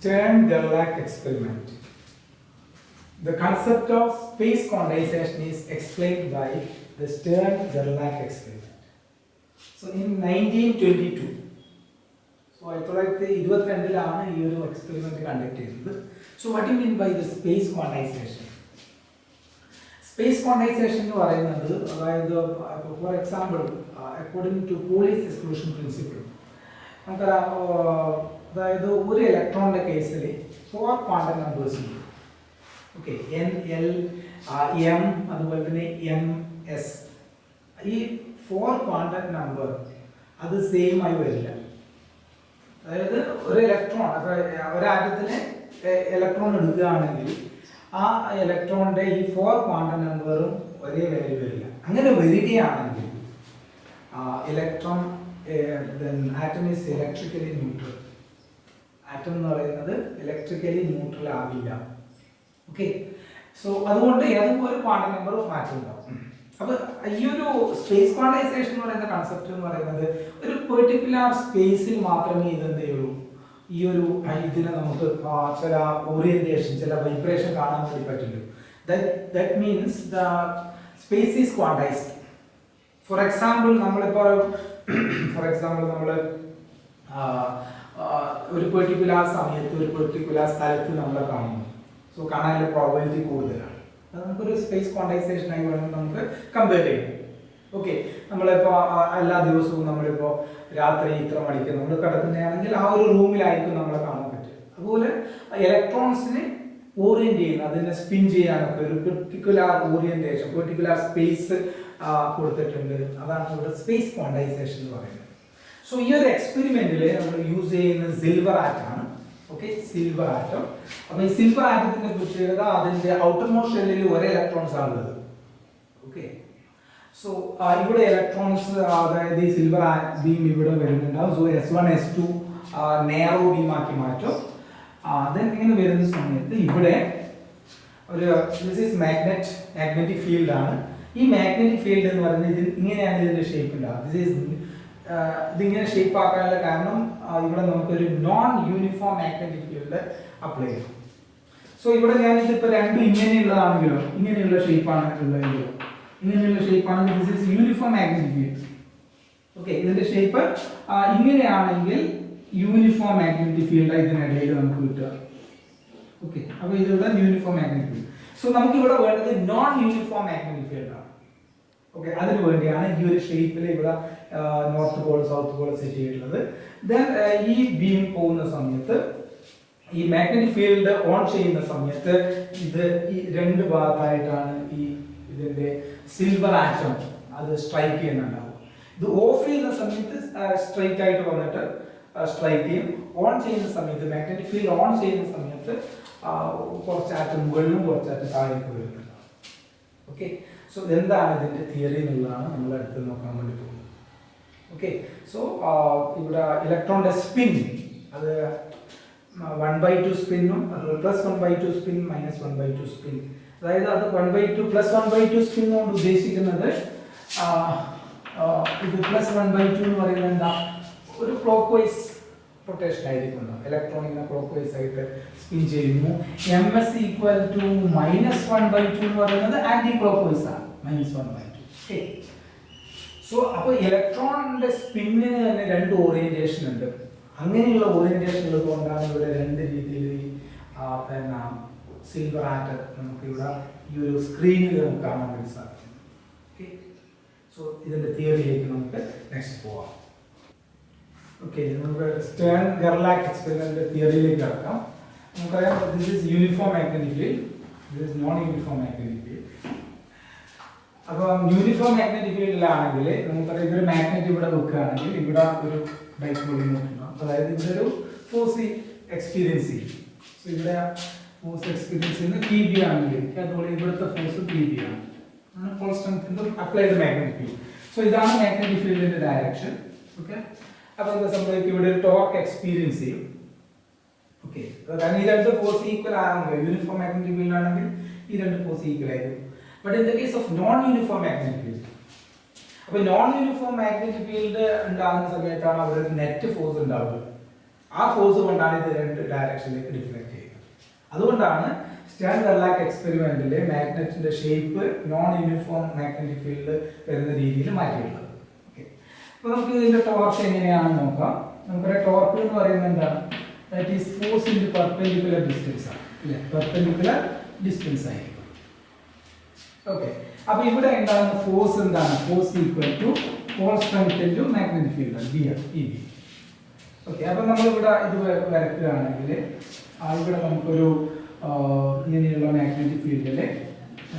Stern-Gerlach experiment. The concept of space quantization is explained by the Stern-Gerlach experiment. So in 1922, so I thought the experiment conducted. So what do you mean by the space quantization? Space quantization, for example, according to Pauli's exclusion principle, one electron case 4 quantum numbers. Okay, N, L, M, M, S. These 4 quantum number are the same. One electron, electron is 4 quantum number electron, then atom is electrically neutral. Atom is electrically neutral. Okay, so that's one quantum number of atom. Space quantization concept is a particular space in orientation, vibration. That means the space is quantized. For example, a particular so probability space quantization compare. Okay, electrons orient spin particular orientation, particular space space quantization. So here experiment use silver atom. Okay, silver atom. Silver atom the outermost shell electrons are. Okay. So electrons the silver beam so S1, S2 narrow beam then this is magnetic field. This magnetic field is shape. This is shape non-uniform magnetic field applied. So here this is uniform magnetic field. Okay, this is shape uniform magnetic field. Okay, this is uniform magnetic field. So we have non-uniform magnetic field. Okay, that's the shape north pole, south pole set. Then this beam this magnetic field on this silver atom strike the off straight strike on the magnetic field on okay, so then the theory okay, so electron spin 1/2 spin plus 1/2 spin minus 1/2 spin. That is 1/2 plus 1/2 spin on to basic another plus 1/2 clockwise rotation electron clockwise side spin ms equal to minus 1/2 anti-clockwise minus 1/2. Okay. So electron spin in orientation orientation silver atom screen. Okay. So this is the theory next go. Okay, Stern-Gerlach experiment theory. This is uniform magnetic field. This is non-uniform magnetic field. Uniform magnetic field magnet dipole force experience. So force experience in the PB force PB constant applied magnetic field. So this is magnetic field in the direction. Okay. Now torque experience. Okay. So then the force equal uniform magnetic field force equal. But in the case of non-uniform magnetic field, non-uniform magnetic field net force ആ force കൊണ്ടാണ് ഇത് രണ്ട് ഡയറക്ഷനിലേക്ക് deflect ചെയ്യുന്നത്. അതുകൊണ്ടാണ് Stern Gerlach എക്സ്പെരിമെന്റിലെ മാഗ്നറ്റിന്റെ shape non uniform magnetic field വരുന്ന രീതിയിൽ മാറ്റിയിട്ടുള്ളത്. ഓക്കെ, അപ്പോൾ നമുക്ക് ഇതിന്റെ ടോർക്ക് എങ്ങനെയാണെന്ന് നോക്കാം. നമുക്കൊരു ടോർക്ക് എന്ന് പറയുന്നത് എന്താണ്? That is force into perpendicular distance ആണ്, അല്ലേ? പെർപെൻഡിക്കുലർ ഡിസ്റ്റൻസ് ആയിരിക്കും. ഓക്കെ, അപ്പോൾ ഇവിടെ ഉണ്ടാകുന്ന ഫോഴ്സ് എന്താണ്? Force equal to constant into magnetic field B E B. Okay, അപ്പോൾ നമ്മൾ ഇവിടെ ഇത് വരയ്ക്കുകയാണെങ്കിൽ ഇവിടെ നമുക്കൊരു ഇങ്ങനെയുള്ള മാഗ്നറ്റിക് ഫീൽഡിൽ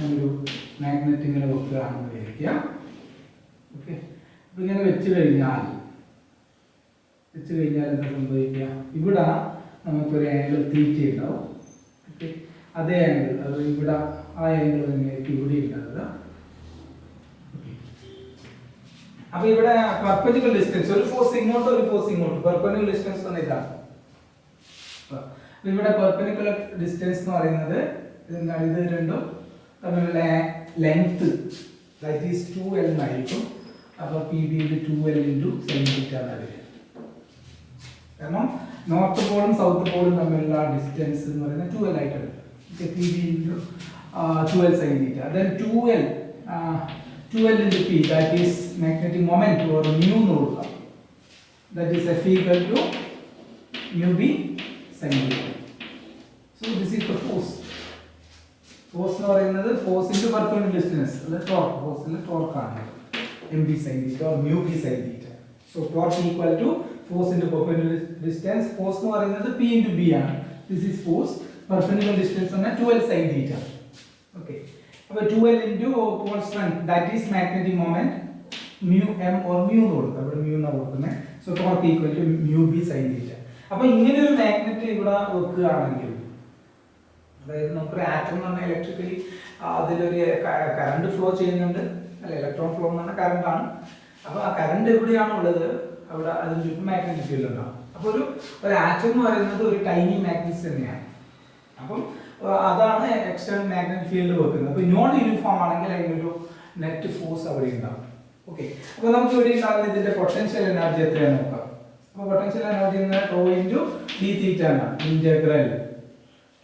ഒരു മാഗ്നറ്റ് ഇങ്ങനെ വെക്കുകയാണെന്ന് വിചാരിക്കുക. ഓക്കെ, അപ്പോൾ ഇങ്ങനെ വെച്ച് കഴിഞ്ഞാൽ എന്താ സംഭവിക്കുക? ഇവിടെ നമുക്കൊരു ആംഗിൾ തീറ്റ ഉണ്ടാവും. ഓക്കെ, അതേ ആംഗിൾ അത് ഇവിടെ ആ ആംഗിൾ തന്നെയായിരിക്കും ഇവിടെ ഉണ്ടാവുക. അപ്പോൾ ഇവിടെ പെർപെൻഡിക്കുലർ ഡിസ്റ്റൻസ്, ഒരു ഫോഴ്സ് ഇങ്ങോട്ട് ഒരു ഫോഴ്സ് ഇങ്ങോട്ട്, പെർപെൻഡിക്കുലർ ഡിസ്റ്റൻസ് എന്ന് ഇതാണ്. ഇവിടെ പെർപെൻഡിക്കുലർ ഡിസ്റ്റൻസ് എന്ന് പറയുന്നത് എന്താണ്? ഇത് രണ്ടും തമ്മിലുള്ള ലെങ്ത് ദാറ്റ് ഈസ് 2l എന്നായിരിക്കും. അപ്പോൾ P B 2l into sin θ എന്നാണ് വരിക. കാരണം നോർത്ത് പോളും സൗത്ത് പോളും തമ്മിലുള്ള ഡിസ്റ്റൻസ് എന്ന് പറയുന്നത് 2l ആയിട്ട് എടുക്കുക. P B into 2l sin θ. then 2l into p, that is magnetic moment or mu എന്ന് കൊടുക്കാം. that is F equal to mu b sin θ. so this is the force. force എന്ന് പറയുന്നത് force into perpendicular distance, അത് torque, force ന്റെ torque ആണ് mb sin θ or mu b sin θ. so torque equal to force into perpendicular distance. force എന്ന് പറയുന്നത് p into b ആണ്. this is force. perpendicular distance ആണ് 2l sin θ. okay, അപ്പോൾ 2l into constant that is magnetic moment mu m or mu എന്ന് കൊടുക്കുക. അവിടെ mu എന്നാണ് കൊടുക്കുന്നത്. so torque equal to mu b sin θ. അപ്പോൾ ഇങ്ങനെ ഒരു മാഗ്നറ്റ് ഇവിടെ വെക്കുകയാണെങ്കിൽ, അതായത് നമുക്കൊരു ആറ്റം എന്ന് പറഞ്ഞാൽ ഇലക്ട്രിക്കലി അതിലൊരു കറണ്ട് ഫ്ലോ ചെയ്യുന്നുണ്ട്, അല്ല ഇലക്ട്രോൺ ഫ്ലോ എന്ന് പറഞ്ഞാൽ കറണ്ട് ആണ്. അപ്പോൾ ആ കറണ്ട് എവിടെയാണോ ഉള്ളത് അവിടെ അതിന് ചുറ്റും മാഗ്നറ്റിക് ഫീൽഡ് ഉണ്ടാവും. അപ്പോൾ ഒരു ആറ്റം എന്ന് പറയുന്നത് ഒരു ടൈനി മാഗ്നറ്റ് തന്നെയാണ്. അപ്പം അതാണ് എക്സ്റ്റേണൽ മാഗ്നറ്റിക് ഫീൽഡ് വെക്കുന്നത്. അപ്പോൾ നോൺ യൂണിഫോം ആണെങ്കിൽ അതിനൊരു നെറ്റ് ഫോഴ്സ് അവിടെ ഉണ്ടാവും. ഓക്കെ, അപ്പോൾ നമുക്ക് ഇവിടെ ഉണ്ടാകുന്ന ഇതിന്റെ പൊട്ടൻഷ്യൽ എനർജി എത്രയാണ് നോക്കാം. അപ്പോൾ പൊട്ടൻഷ്യൽ എനർജി എന്നത് ടോ ഇൻറ്റു ഡി തീറ്റ ആണ്, ഇന്റഗ്രൽ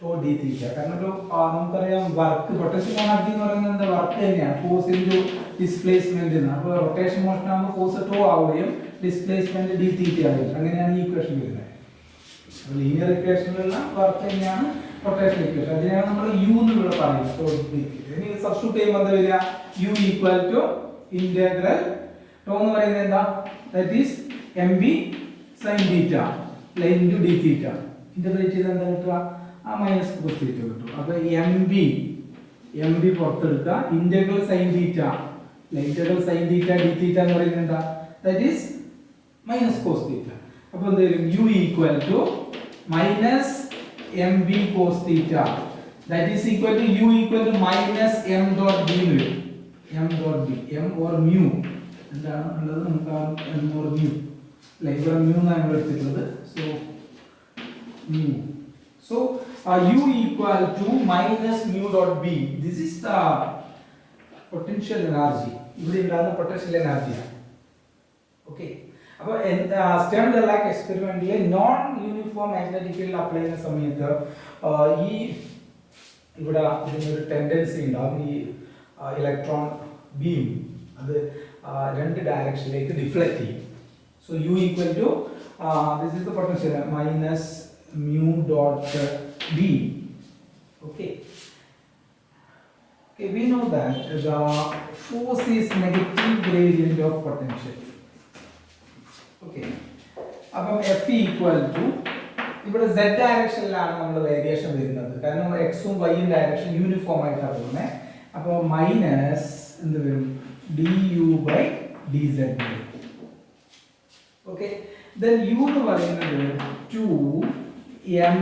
ടോ ഡി തീറ്റ. കാരണം ഒരു നമുക്കറിയാം വർക്ക്, പൊട്ടൻഷ്യൽ എനർജി എന്ന് പറയുന്നത് എന്താ? വർക്ക് തന്നെയാണ്, ഫോഴ്സ് ഇൻറ്റു ഡിസ്പ്ലേസ്മെന്റ് എന്നാണ്. അപ്പോൾ റൊട്ടേഷൻ മോഷൻ ആകുമ്പോൾ ഫോഴ്സ് ടോ ആവുകയും ഡിസ്പ്ലേസ്മെന്റ് ഡി തീറ്റ ആവുകയും, അങ്ങനെയാണ് ഈ ഇക്വേഷൻ വരുന്നത്. ലീനിയർ ഇക്വേഷനിലുള്ള വർക്ക് തന്നെയാണ് റൊട്ടേഷൻ ഇക്വേഷൻ. അതിനാണ് നമ്മൾ യു എന്ന് ഇവിടെ പറയുന്നത്. ഇനി സബ്സ്റ്റിറ്റ്യൂട്ട് ചെയ്യുമ്പോൾ എന്താ വരിക? U equal to integral tau എന്ന് പറയുന്നത് എന്താ? That is M B sine theta into D theta. Integrate ചെയ്താൽ എന്താ കിട്ടുക? ആ മൈനസ് കോസ് തീറ്റ കിട്ടും. അപ്പോൾ എം ബി പുറത്തെടുക്കുക. Integral sine theta, integral sine theta D theta എന്ന് പറയുന്നത് എന്താ? That is minus cos theta. അപ്പോൾ എന്ത് വരും? U equal to minus M B cos theta, that is equal to U equal to minus M dot B എന്ന് വരും. M dot B, M or mu എന്താണ് ഉള്ളത്? നമുക്ക് എം ഓർ മ്യൂ, അല്ലെ? ഇവിടെ മ്യൂ എന്നാണ് നമ്മൾ എടുത്തിട്ടുള്ളത്. So mu, so u equal to minus mu dot b. this is the potential energy. ഇവിടെ ഉണ്ടാകുന്ന പൊട്ടൻഷ്യൽ എനർജിയാണ്. ഓക്കെ, അപ്പോൾ സ്റ്റേൺ-വെർലാക് എക്സ്പെരിമെന്റിലെ non uniform magnetic field apply ചെയ്യുന്ന സമയത്ത് ഈ ഇവിടെ ഇതിനൊരു ടെൻഡൻസി ഉണ്ടാകും. ഈ ഇലക്ട്രോൺ ബീം അത് രണ്ട് ഡയറക്ഷനിലേക്ക് ഡിഫ്ലക്ട് ചെയ്യും. So U equal to this is the potential minus mu dot b. okay, we know that the force is negative gradient of potential. okay, അപ്പം f equal to ഇവിടെ z ഡയറക്ഷനിലാണ് നമ്മൾ variation വരുന്നത്. കാരണം x ഉം y ഉം direction uniform ആയിട്ടാണ് പോകുന്നത്. അപ്പോൾ മൈനസ് എന്ത് വരും? du by dz. Okay, then u എന്ന് പറയുന്നത് 2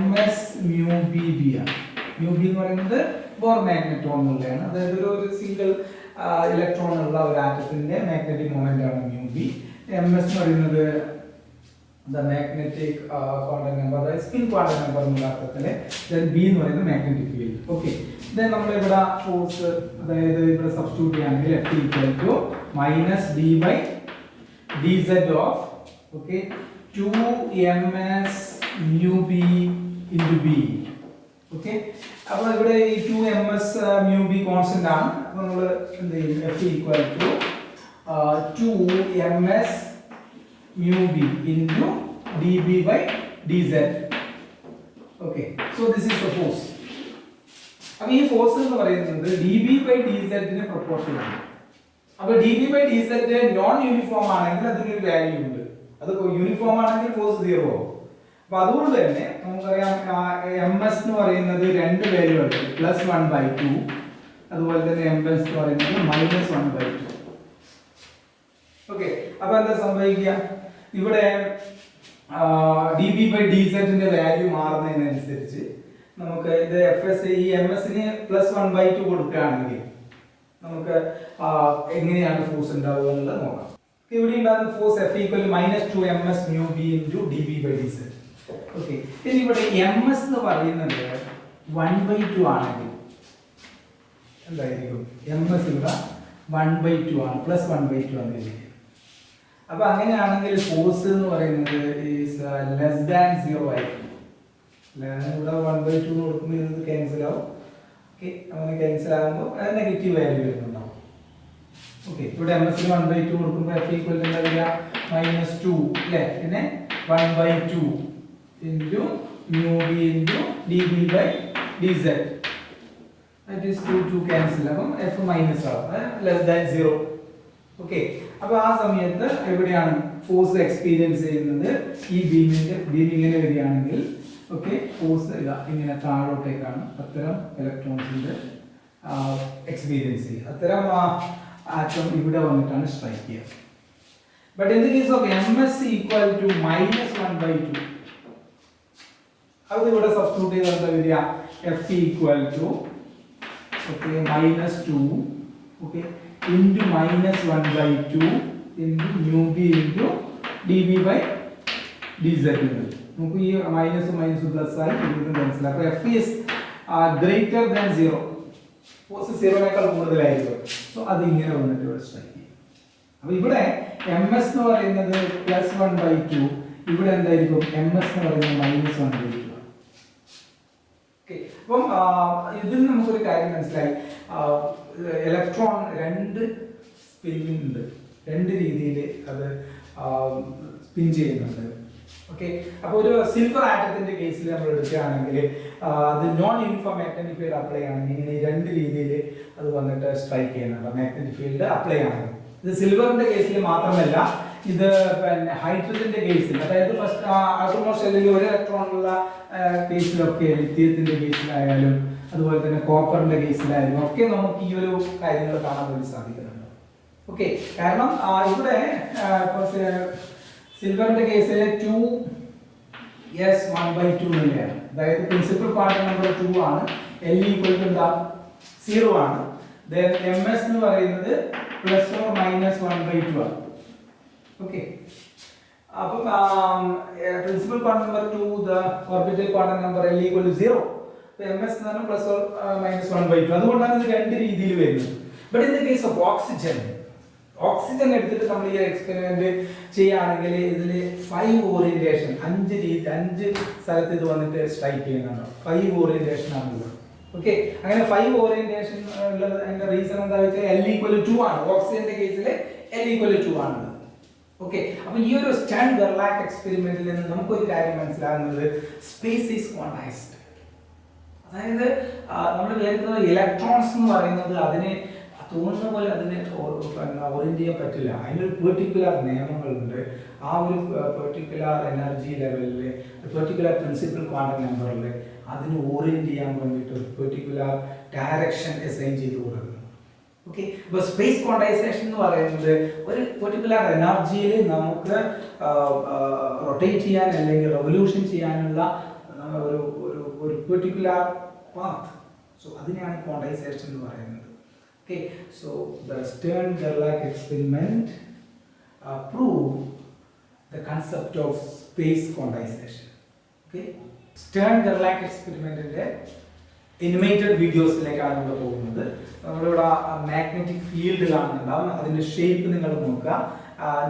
ms mu b b ആണ്. mu b എന്ന് പറയുന്നത് ബോർ മാഗ്നറ്റോൺ എന്നുള്ളതാണ്. അതായത് ഒരു സിംഗിൾ ഇലക്ട്രോൺ ഉള്ള ഒരു ആറ്റത്തിന്റെ മാഗ്നറ്റിക് മൊമെന്റ് ആണ് mu b. ms എന്ന് പറയുന്നത് ദ മാഗ്നറ്റിക് ക്വാണ്ടം നമ്പർ, അതായത് സ്പിൻ ക്വാണ്ടം നമ്പർ എന്നുള്ള അർത്ഥത്തിൽ. then b എന്ന് പറയുന്നത് മാഗ്നറ്റിക് ഫീൽഡ്. ഓക്കെ, then നമ്മൾ ഇവിടെ ഫോഴ്സ്, അതായത് ഇവിടെ സബ്സ്റ്റിറ്റ്യൂട്ട് ചെയ്യുകയാണെങ്കിൽ f equal to minus d by dz of 2 ms mu b into b. Okay, അപ്പോൾ ഇവിടെ ഈ 2ms mu b കോൺസ്റ്റന്റ് ആണ്. അപ്പോൾ നമ്മൾ എന്ത് ചെയ്യും? F equal to 2ms mu b into dB by dz. Okay, so this is the force. അപ്പോൾ ഈ ഫോഴ്സ് എന്ന് പറയുന്നത് dB by dz ന് പ്രൊപ്പോർഷണൽ ആണ്. അപ്പോൾ dB by dz non uniform ആണെങ്കിൽ അതിനൊരു വാല്യൂ ഉണ്ട്. അത് യൂണിഫോം ആണെങ്കിൽ ഫോഴ്സ് 0 ആവും. അപ്പോൾ അതുകൊണ്ട് തന്നെ നമുക്കറിയാം ms എന്ന് പറയുന്നത് രണ്ട് വാല്യൂ ഉണ്ട്, +1/2, അതുപോലെ തന്നെ ms എന്ന് പറയുന്നത് -1/2. ഓക്കെ, അപ്പോൾ എന്താ സംഭവിക്കുക? ഇവിടെ dB by dz ന്റെ വാല്യൂ മാറുന്നതിനനുസരിച്ച് നമുക്ക് ഇത് fs ഈ ms ന് +1/2 കൊടുക്കുകയാണെങ്കിൽ നമുക്ക് എങ്ങനെയാണ് ഫോഴ്സ് ഉണ്ടാവുക എന്നുള്ളത് നോക്കാം. ഇവിടെ ഉണ്ടാകുന്ന force F equal -2ms mu b into dB by dz. Okay, ഇനി ഇവിടെ ms എന്ന് പറയുന്നത് 1/2 ആണെങ്കിൽ എന്തായിരിക്കും? ms ഇവിടെ 1/2 ആണ്, +1/2 ആണ് ഇരിക്കുന്നത്. അപ്പോൾ അങ്ങനെയാണെങ്കിൽ ഫോഴ്സ് എന്ന് പറയുന്നത് ഈസ് ലെസ് ദാൻ 0 ആയിരിക്കും. ഇവിടെ 1/2 എന്ന് കൊടുക്കുമ്പോൾ ഇത് ക്യാൻസൽ ആവും. ഓക്കെ, അങ്ങനെ ക്യാൻസൽ ആകുമ്പോൾ അത് നെഗറ്റീവ് വാല്യൂ വരുന്നുണ്ടാവും. ഓക്കെ, ഇവിടെ ms ന് 1/2 കൊടുക്കുമ്പോൾ F equal എന്താ വരിക? -2 അല്ലേ? പിന്നെ 1/2 into mu b into dB by dz. That is 2 cancel. അപ്പം F മൈനസ് ആവും, ലെസ് ദാൻ 0. ഓക്കെ, അപ്പോൾ ആ സമയത്ത് എവിടെയാണ് ഫോഴ്സ് എക്സ്പീരിയൻസ് ചെയ്യുന്നത്? ഈ ബീമിങ്ങിനെ വരികയാണെങ്കിൽ ഓക്കെ, ഫോഴ്സ് ഇതാ ഇങ്ങനെ താഴോട്ടേക്കാണ് അത്തരം ഇലക്ട്രോൺസിന്റെ എക്സ്പീരിയൻസ് ചെയ്യുക. അത്തരം ആറ്റം ഇവിടെ വന്നിട്ടാണ് സ്ട്രൈക്ക് ചെയ്യുക. But in the case of ms equal to -1/2, അത് ഇവിടെ സബ്സ്റ്റിറ്റ്യൂട്ട് ചെയ്താൽ എന്താ വരിക? F equal to okay -2 okay into -1/2 into mu b into dB by dz. നമുക്ക് ഈ മൈനസ് പ്ലസ് ആയി ഇതിന് മനസ്സിലാക്കാം. അപ്പോൾ F is greater than 0, force 0നേക്കാൾ കൂടുതലായിരിക്കും. സോ അത് ഇങ്ങനെ വന്നിട്ട് ഇവിടെ സ്ട്രൈക്ക് ചെയ്യും. അപ്പോൾ ഇവിടെ ms എന്ന് പറയുന്നത് +1/2, ഇവിടെ എന്തായിരിക്കും? ms എന്ന് പറയുന്നത് -1/2. ഓക്കെ, അപ്പം ഇതിൽ നമുക്കൊരു കാര്യം മനസ്സിലായി. ഇലക്ട്രോൺ രണ്ട് സ്പിന്നിംഗ് ഉണ്ട്, രണ്ട് രീതിയിൽ അത് സ്പിൻ ചെയ്യുന്നുണ്ട്. ഓക്കെ, അപ്പോൾ ഒരു സിൽവർ ആറ്റത്തിന്റെ കേസിൽ നമ്മൾ എടുക്കുകയാണെങ്കിൽ അത് non uniform magnetic field apply ആണെങ്കിൽ ഇങ്ങനെ രണ്ട് രീതിയിൽ അത് വന്നിട്ട് സ്ട്രൈക്ക് ചെയ്യുന്നുണ്ട്. മാഗ്നറ്റിക് ഫീൽഡ് അപ്ലൈ ആണ്. ഇത് സിൽവറിന്റെ കേസിൽ മാത്രമല്ല, ഇത് പിന്നെ ഹൈഡ്രജന്റെ കേസിൽ, അതായത് ഫസ്റ്റ് ആൾമോസ്റ്റ് അല്ലെങ്കിൽ ഒരു ഇലക്ട്രോണുള്ള കേസിലൊക്കെ, ലിഥിയത്തിന്റെ കേസിലായാലും അതുപോലെ തന്നെ കോപ്പറിന്റെ കേസിലായാലും ഒക്കെ നമുക്ക് ഈ ഒരു കാര്യങ്ങൾ കാണാൻ വേണ്ടി സാധിക്കുന്നുണ്ട്. ഓക്കെ, കാരണം ഇവിടെ സിൽവറിന്റെ കേസിൽ 2s1/2 തന്നെയാണ്. അതായത് പ്രിൻസിപ്പൽ ക്വാണ്ടം നമ്പർ 2 ആണ്. L equal to എന്താ? 0 ആണ്. Then ms എന്ന് പറയുന്നത് ±1/2 ആണ്. ഓക്കെ, അപ്പം principal quantum number 2, the orbital quantum number L equal to 0. ms എന്ന് പറഞ്ഞാൽ ±1/2. അതുകൊണ്ടാണ് ഇത് രണ്ട് രീതിയിൽ വരുന്നത്. But in the case of oxygen എടുത്തിട്ട് നമ്മൾ ഈ എക്സ്പെരിമെന്റ് ചെയ്യുകയാണെങ്കിൽ ഇതിൽ 5 ഓറിയന്റേഷൻ, 5 സ്ഥലത്ത് ഇത് വന്നിട്ട് സ്ട്രൈക്ക് ചെയ്യുന്നുണ്ടോ? 5 ഓറിയന്റേഷൻ ആണുള്ളത്. ഓക്കെ, അങ്ങനെ 5 ഓറിയന്റേഷൻ ഉള്ളത് അതിന്റെ റീസൺ എന്താ വെച്ചാൽ L equal to 2 ആണ്. ഓക്സിജന്റെ കേസിൽ L equal to 2 ആണ്. ഓക്കെ, അപ്പൊ ഈ ഒരു സ്റ്റേൺ ഗെർലാക് എക്സ്പെരിമെന്റിൽ നിന്ന് നമുക്കൊരു കാര്യം മനസ്സിലാകുന്നത് സ്പേസ് ഈസ് ക്വാണ്ടൈസ്ഡ്. അതായത് നമ്മൾ വിചാരിക്കുന്നത് ഇലക്ട്രോൺസ് എന്ന് പറയുന്നത് അതിനെ തോന്നുന്ന പോലെ അതിനെ ഓറിയന്റ് ചെയ്യാൻ പറ്റില്ല. അതിനൊരു പെർട്ടിക്കുലർ നിയമങ്ങളുണ്ട്. ആ ഒരു പെർട്ടിക്കുലർ എനർജി ലെവലിൽ, പെർട്ടിക്കുലർ പ്രിൻസിപ്പൽ ക്വാണ്ടം നമ്പറിൽ അതിന് ഓറിയന്റ് ചെയ്യാൻ വേണ്ടിയിട്ട് ഒരു പെർട്ടിക്കുലർ ഡയറക്ഷൻ അസൈൻ ചെയ്ത് കൊടുക്കുന്നു. ഓക്കെ, ഇപ്പോൾ സ്പേസ് ക്വാണ്ടൈസേഷൻ എന്ന് പറയുന്നത് ഒരു പെർട്ടിക്കുലർ എനർജിയിൽ നമുക്ക് റൊട്ടേറ്റ് ചെയ്യാൻ അല്ലെങ്കിൽ റെവല്യൂഷൻ ചെയ്യാനുള്ള ഒരു പെർട്ടിക്കുലർ പാത്ത്. സോ അതിനെയാണ് ക്വാണ്ടൈസേഷൻ എന്ന് പറയുന്നത്. Okay, so the Stern-Gerlach experiment proved the concept of space quantization. Okay, Stern-Gerlach experiment inde animated videos ലേക്കാണ് നമ്മൾ പോകുന്നത്. നമ്മളിവിടെ മാഗ്നറ്റിക് ഫീൽഡ് കാണുന്നുണ്ടാവും. അതിന്റെ ഷേപ്പ് നിങ്ങൾ നോക്കുക.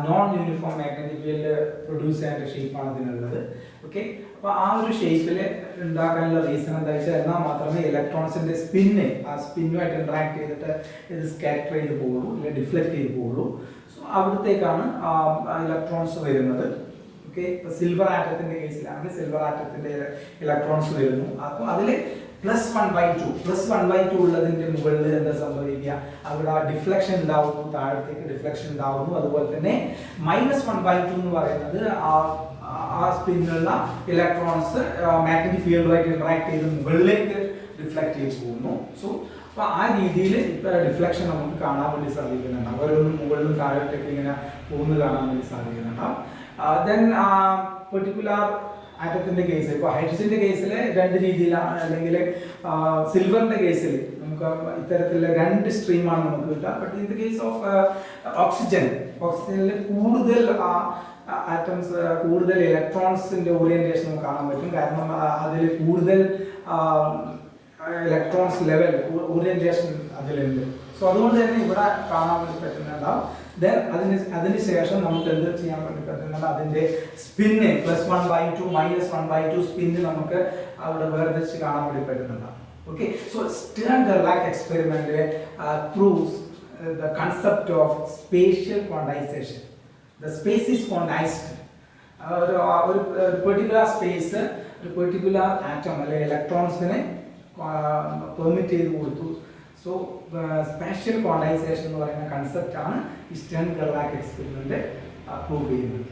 Non uniform magnetic field produce ചെയ്യേണ്ട ഷേപ്പാണ് ഇതിനുള്ളത്. ഓക്കെ, അപ്പോൾ ആ ഒരു ഷേപ്പിൽ ഉണ്ടാക്കാനുള്ള റീസൺ എന്താ വെച്ചാൽ എന്നാൽ മാത്രമേ ഇലക്ട്രോൺസിന്റെ സ്പിന്ന് ആ സ്പിന്നുമായിട്ട് ഇന്ററാക്ട് ചെയ്തിട്ട് ഇത് സ്കാറ്റർ ചെയ്ത് പോകുള്ളൂ, അല്ലെങ്കിൽ ഡിഫ്ലക്ട് ചെയ്ത് പോകുള്ളൂ. സോ അവിടത്തേക്കാണ് ഇലക്ട്രോൺസ് വരുന്നത്. ഓക്കെ, ഇപ്പോൾ സിൽവർ ആറ്റത്തിന്റെ കേസിലാണെങ്കിൽ സിൽവർ ആറ്റത്തിന്റെ ഇലക്ട്രോൺസ് വരുന്നു. അപ്പോൾ അതിൽ +1/2 ഉള്ളതിന്റെ മുകളിൽ എന്താ സംഭവിക്കുക, അവിടെ ഡിഫ്ലക്ഷൻ ഉണ്ടാവുന്നു, താഴത്തേക്ക് ഡിഫ്ലക്ഷൻ ഉണ്ടാവുന്നു. അതുപോലെ തന്നെ -1/2 എന്ന് പറയുന്നത് ആ സ്പിന്നുള്ള ഇലക്ട്രോൺസ് മാഗ്നറ്റിക് ഫീൽഡുമായിട്ട് ഇന്ററാക്ട് ചെയ്ത് മുകളിലേക്ക് ഡിഫ്ലക്ട് ചെയ്ത് പോകുന്നു. സോ അപ്പോൾ ആ രീതിയിൽ ഇപ്പോൾ ഡിഫ്ലക്ഷൻ നമുക്ക് കാണാൻ വേണ്ടി സാധിക്കുന്നുണ്ടാവും. ഓരോന്നും മുകളിലും താഴത്തേക്ക് ഇങ്ങനെ പോകുന്നത് കാണാൻ വേണ്ടി സാധിക്കുന്നുണ്ടാവും. ദെൻ പെർട്ടിക്കുലർ ആറ്റത്തിന്റെ കേസ്, ഇപ്പോൾ ഹൈഡ്രജന്റെ കേസിൽ രണ്ട് രീതിയിലാണ്, അല്ലെങ്കിൽ സിൽവറിന്റെ കേസിൽ നമുക്ക് ഇത്തരത്തിലുള്ള രണ്ട് സ്ട്രീമാണ് നമുക്ക് കിട്ടുക. But in the case of ഓക്സിജനിൽ കൂടുതൽ ആറ്റംസ്, കൂടുതൽ ഇലക്ട്രോൺസിന്റെ ഓറിയന്റേഷൻ നമുക്ക് കാണാൻ പറ്റും. കാരണം അതിൽ കൂടുതൽ ഇലക്ട്രോൺസ് ലെവൽ ഓറിയന്റേഷൻ അതിലുണ്ട്. സോ അതുകൊണ്ട് തന്നെ ഇവിടെ കാണാൻ വേണ്ടി പറ്റുന്നുണ്ടാവും. ദെൻ അതിനുശേഷം നമുക്ക് എന്ത് ചെയ്യാൻ വേണ്ടി പറ്റുന്നുണ്ട്, അതിന്റെ സ്പിന്ന് +1/2 -1/2 സ്പിന്ന് നമുക്ക് അവിടെ വേർതിരിച്ച് കാണാൻ വേണ്ടി പറ്റുന്നുണ്ടാവും. Okay, so Stern-Gerlach experiment proves the concept of spatial quantization. The space is quantized. ഒരു പെർട്ടിക്കുലർ സ്പേസ് ഒരു പെർട്ടിക്കുലർ ആറ്റം അല്ലെങ്കിൽ ഇലക്ട്രോൺസിനെ പെർമിറ്റ് ചെയ്ത് കൊടുത്തു. സോ സ്പേഷ്യൽ ക്വാണ്ടൈസേഷൻ എന്ന് പറയുന്ന കൺസെപ്റ്റ് ആണ് ഈ സ്റ്റെർൻ-ഗെർലാക് എക്സ്പെരിമെന്റ് പ്രൂവ് ചെയ്യുന്നത്.